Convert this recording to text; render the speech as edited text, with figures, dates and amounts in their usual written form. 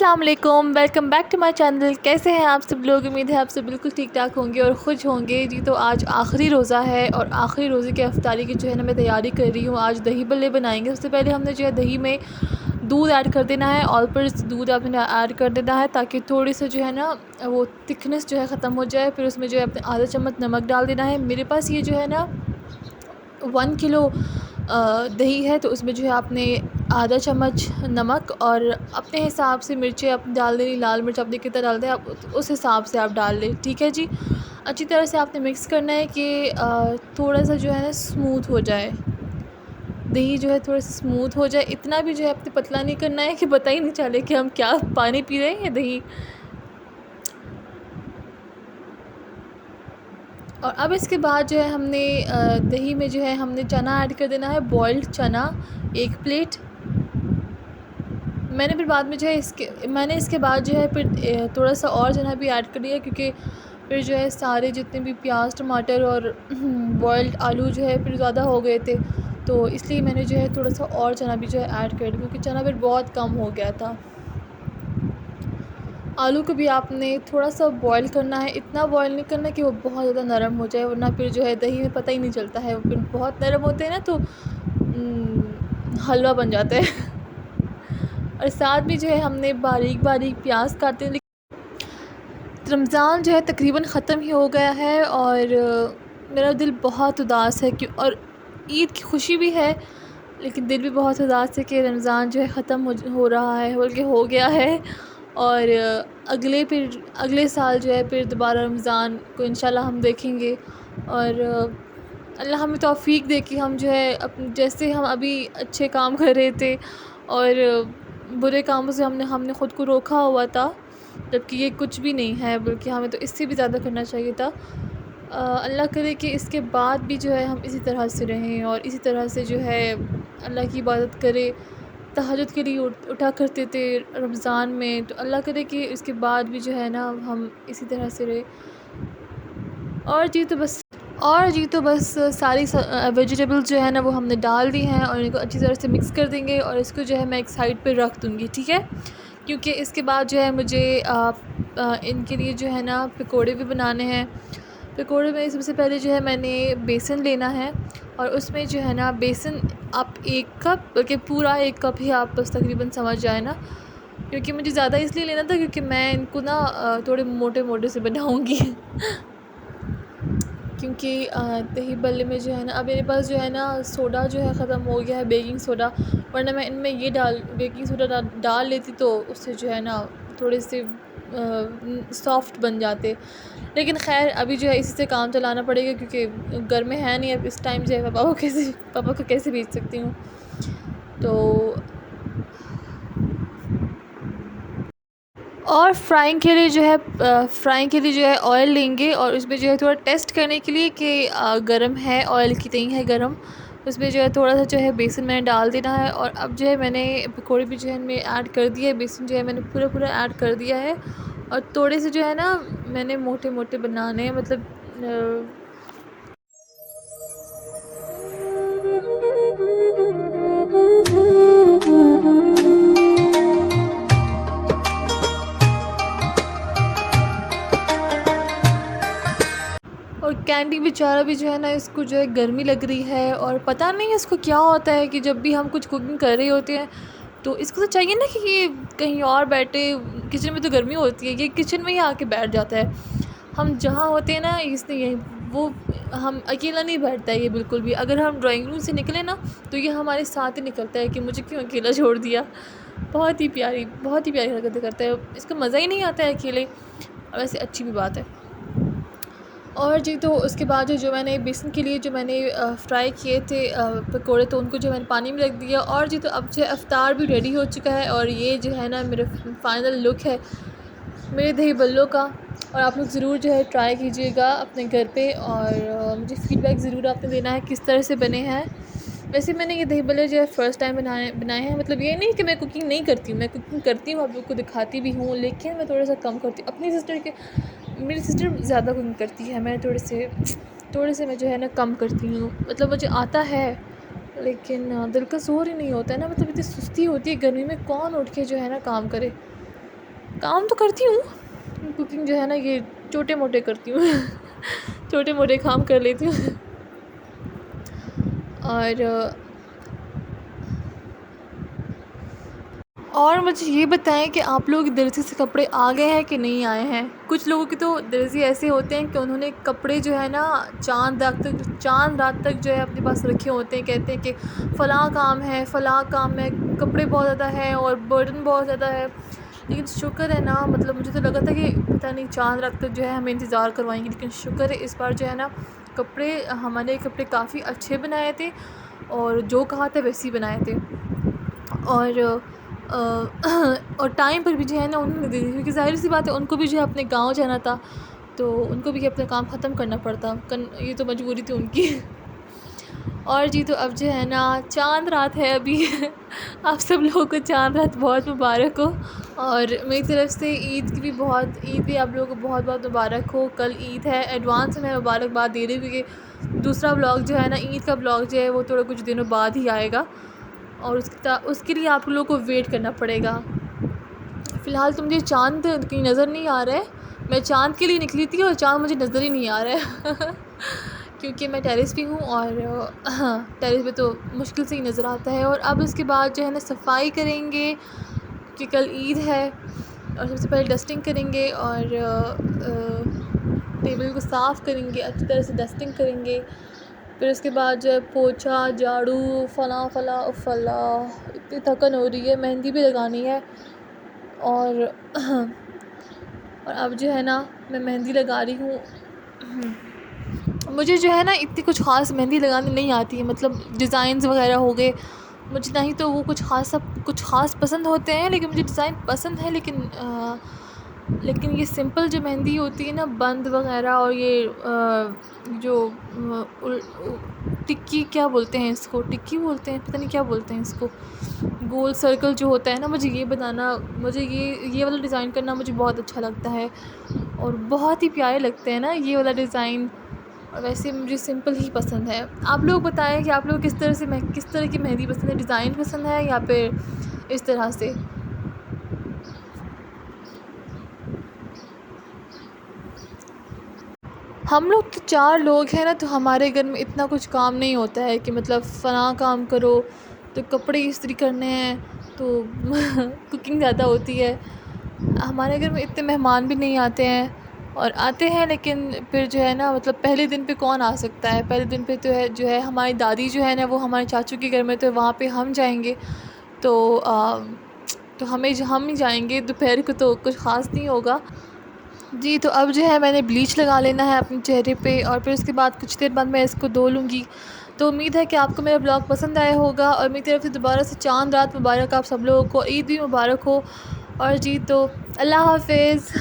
अस्सलाम वालेकुम, welcome back to my channel. कैसे हैं आप सब लोग? उम्मीद है आप सब बिल्कुल ठीक ठाक होंगे और खुश होंगे जी। तो आज आखिरी रोज़ा है और आखिरी रोज़े की इफ्तारी की जो है ना मैं तैयारी कर रही हूँ। आज दही बल्ले बनाएंगे। सबसे पहले हमने जो है दही में दूध ऐड कर देना है, और फिर दूध आपने ऐड कर देना है ताकि थोड़ी सी जो है ना वो थिकनेस जो है ख़त्म हो जाए। फिर उसमें जो है अपने आधा चम्मच नमक डाल देना है। मेरे पास ये जो है ना 1 किलो दही है, तो उसमें जो है आपने आधा चम्मच नमक और अपने हिसाब से मिर्चें आप डाल देनी। लाल मिर्च आपने कितना डालते हैं आप उस हिसाब से आप डाल लें, ठीक है जी। अच्छी तरह से आपने मिक्स करना है कि थोड़ा सा जो है ना स्मूथ हो जाए, दही जो है थोड़ा सा स्मूथ हो जाए। इतना भी जो है आपने पतला नहीं करना है कि पता ही नहीं चले कि हम क्या पानी पी रहे हैं या दही। और अब इसके बाद जो है हमने दही में जो है हमने चना ऐड कर देना है, बॉइल्ड चना 1 प्लेट। मैंने फिर बाद में जो है इसके बाद जो है फिर थोड़ा सा और चना भी ऐड कर दिया, क्योंकि फिर जो है सारे जितने भी प्याज टमाटर और बॉइल्ड आलू जो है फिर ज़्यादा हो गए थे, तो इसलिए मैंने जो है थोड़ा सा और चना भी जो है ऐड कर दिया, क्योंकि चना फिर बहुत कम हो गया था। आलू को भी आपने थोड़ा सा बॉईल करना है, इतना बॉईल नहीं करना कि वो बहुत ज़्यादा नरम हो जाए, वरना फिर जो है दही में पता ही नहीं चलता है। वो फिर बहुत नरम होते हैं ना तो हलवा बन जाता है। और साथ में जो है हमने बारीक बारीक प्याज काटे हैं। रमज़ान जो है तकरीबन ख़त्म ही हो गया है और मेरा दिल बहुत उदास है और ईद की खुशी भी है, लेकिन दिल भी बहुत उदास है कि रमज़ान जो है ख़त्म हो रहा है, बल्कि हो गया है। और अगले साल जो है फिर दोबारा रमज़ान को इंशाल्लाह हम देखेंगे। और अल्लाह हमें तौफ़ीक दे कि हम जो है जैसे हम अभी अच्छे काम कर रहे थे और बुरे कामों से हमने ख़ुद को रोका हुआ था, जबकि ये कुछ भी नहीं है, बल्कि हमें तो इससे भी ज़्यादा करना चाहिए था। अल्लाह करे कि इसके बाद भी जो है हम इसी तरह से रहें और इसी तरह से जो है अल्लाह की इबादत करें। तहज्जुद के लिए उठा करते थे रमज़ान में, तो अल्लाह करे कि इसके बाद भी जो है ना हम इसी तरह से रहें। और जी तो बस सारी वेजिटेबल्स जो है ना वो हमने डाल दी हैं और इनको अच्छी तरह से मिक्स कर देंगे और इसको जो है मैं एक साइड पे रख दूँगी, ठीक है। क्योंकि इसके बाद जो है मुझे इनके लिए जो है ना पकोड़े भी बनाने हैं। पकोड़े में सबसे पहले जो है मैंने बेसन लेना है और उसमें जो है ना बेसन आप 1 कप, बल्कि पूरा 1 कप ही आप बस तकरीबन समझ जाए ना, क्योंकि मुझे ज़्यादा इसलिए लेना था क्योंकि मैं इनको ना थोड़े मोटे मोटे से बनाऊँगी। क्योंकि दही बल्ले में जो है ना अब मेरे पास जो है ना सोडा जो है ख़त्म हो गया है, बेकिंग सोडा, वरना मैं इनमें ये बेकिंग सोडा डाल लेती तो उससे जो है ना थोड़े से सॉफ़्ट बन जाते। लेकिन ख़ैर अभी जो है इसी से काम चलाना पड़ेगा, क्योंकि घर में है नहीं अब इस टाइम जो है पापा को कैसे भेज सकती हूँ। तो और फ्राइंग के लिए जो है ऑयल लेंगे और उसमें जो है थोड़ा टेस्ट करने के लिए कि गरम है, ऑयल कितनी है गरम, उसमें जो है थोड़ा सा जो है बेसन मैंने डाल देना है। और अब जो है मैंने पकौड़े भी जो है इनमें ऐड कर दिया है, बेसन जो है मैंने पूरा ऐड कर दिया है। और थोड़े से जो है ना मैंने मोटे मोटे बनाने हैं, मतलब और कैंडी बेचारा भी जो है ना इसको जो है गर्मी लग रही है और पता नहीं इसको क्या होता है कि जब भी हम कुछ कुकिंग कर रहे होते हैं तो इसको तो चाहिए ना कि ये कहीं और बैठे। किचन में तो गर्मी होती है, ये किचन में ही आके बैठ जाता है। हम जहाँ होते हैं ना इसने यही वो हम अकेला नहीं बैठता है ये बिल्कुल भी। अगर हम ड्राइंग रूम से निकले ना तो ये हमारे साथ ही निकलता है कि मुझे क्यों अकेला छोड़ दिया। बहुत ही प्यारी हरकतें करता है, इसको मज़ा ही नहीं आता है अकेले, और वैसे अच्छी भी बात है। और जी तो उसके बाद जो मैंने बेसन के लिए जो मैंने फ्राई किए थे पकोड़े, तो उनको जो मैंने पानी में रख दिया। और जी तो अब जो इफ्तार भी रेडी हो चुका है और ये जो है ना मेरा फ़ाइनल लुक है मेरे दही बल्लों का। और आप लोग ज़रूर जो है ट्राई कीजिएगा अपने घर पे और मुझे फ़ीडबैक ज़रूर आपने देना है किस तरह से बने हैं। वैसे मैंने ये दही बल्ले जो है फ़र्स्ट टाइम बनाए हैं, मतलब ये नहीं कि मैं कुकिंग नहीं करती हूँ, मैं कुकिंग करती हूँ, आप लोग को दिखाती भी हूँ, लेकिन मैं थोड़ा सा कम करती हूँ। मेरी सिस्टर ज़्यादा कुकिंग करती है, मैं थोड़े से मैं जो है ना कम करती हूँ। मतलब मुझे आता है लेकिन दिल का ज़ोर ही नहीं होता है ना, मतलब इतनी सुस्ती होती है गर्मी में, कौन उठ के जो है ना काम करे। काम तो करती हूँ, कुकिंग जो है ना ये छोटे मोटे करती हूँ छोटे मोटे काम कर लेती हूँ। और मुझे ये बताएं कि आप लोग दर्जी से कपड़े आ गए हैं कि नहीं आए हैं। कुछ लोगों के तो दर्जी ऐसे होते हैं कि उन्होंने कपड़े जो है ना चाँद रात तक जो है अपने पास रखे होते हैं। कहते हैं कि फ़लाँ काम है, फ़लाँ काम है, कपड़े बहुत ज़्यादा हैं और बर्डन बहुत ज़्यादा है। लेकिन शुक्र है ना, मतलब मुझे तो लगा था कि पता नहीं चाँद रात तक जो है हमें इंतज़ार करवाएंगे, लेकिन शुक्र है इस बार जो है ना हमारे कपड़े काफ़ी अच्छे बनाए थे और जो कहा था वैसे ही बनाए थे। और और टाइम पर भी जो है ना उन्होंने दे दी, क्योंकि ज़ाहिर सी बात है उनको भी जो है अपने गाँव जाना था, तो उनको भी अपना काम ख़त्म करना पड़ता। ये तो मजबूरी थी उनकी। और जी तो अब जो है ना चाँद रात है अभी आप सब लोगों को चाँद रात बहुत मुबारक हो। और मेरी तरफ़ से ईद भी आप लोगों को बहुत बहुत मुबारक हो। कल ईद है, एडवांस में मैं मुबारकबाद दे रही हूँ, क्योंकि दूसरा व्लॉग जो है ना ईद का व्लॉग जो है वो थोड़ा कुछ दिनों बाद ही आएगा और उसके लिए आप लोगों को वेट करना पड़ेगा। फ़िलहाल तो मुझे चाँद कहीं नज़र नहीं आ रहा है। मैं चाँद के लिए निकली थी और चाँद मुझे नज़र ही नहीं आ रहा है क्योंकि मैं टेरेस पे हूँ और टेरेस पे तो मुश्किल से ही नज़र आता है। और अब इसके बाद जो है ना सफाई करेंगे कि कल ईद है, और सबसे पहले डस्टिंग करेंगे और टेबल को साफ़ करेंगे, अच्छी तरह से डस्टिंग करेंगे। फिर उसके बाद जो है पोछा झाड़ू फला इतनी थकन हो रही है, मेहंदी भी लगानी है। और अब जो है ना मैं मेहंदी लगा रही हूँ। मुझे जो है ना इतनी कुछ ख़ास मेहंदी लगानी नहीं आती है, मतलब डिज़ाइंस वगैरह हो गए, मुझे नहीं तो वो कुछ ख़ास पसंद होते हैं, लेकिन मुझे डिज़ाइन पसंद है। लेकिन ये सिंपल जो मेहंदी होती है ना, बंद वगैरह, और ये जो टिक्की क्या बोलते हैं इसको, टिक्की बोलते हैं, पता नहीं क्या बोलते हैं इसको, गोल सर्कल जो होता है ना, मुझे ये वाला डिज़ाइन करना मुझे बहुत अच्छा लगता है और बहुत ही प्यारे लगते हैं ना ये वाला डिज़ाइन। और वैसे मुझे सिंपल ही पसंद है। आप लोग बताएं कि आप लोग किस तरह की मेहंदी पसंद है, डिज़ाइन पसंद है या फिर इस तरह से। हम लोग तो 4 लोग हैं ना, तो हमारे घर में इतना कुछ काम नहीं होता है कि मतलब फ़लाँ काम करो, तो कपड़े इस्त्री करने हैं तो कुकिंग ज़्यादा होती है। हमारे घर में इतने मेहमान भी नहीं आते हैं, और आते हैं लेकिन फिर जो है ना, मतलब पहले दिन पे कौन आ सकता है। पहले दिन पे तो है जो है हमारी दादी जो है ना वो हमारे चाचू के घर में, तो वहाँ पे हम जाएंगे, तो हम ही जाएंगे। दोपहर को तो कुछ ख़ास नहीं होगा जी। तो अब जो है मैंने ब्लीच लगा लेना है अपने चेहरे पे, और फिर उसके बाद कुछ देर बाद मैं इसको धो लूँगी। तो उम्मीद है कि आपको मेरा ब्लॉग पसंद आया होगा, और मेरी तरफ़ से दोबारा से चाँद रात मुबारक आप सब लोगों को, ईद भी मुबारक हो। और जी तो अल्लाह हाफ़िज़।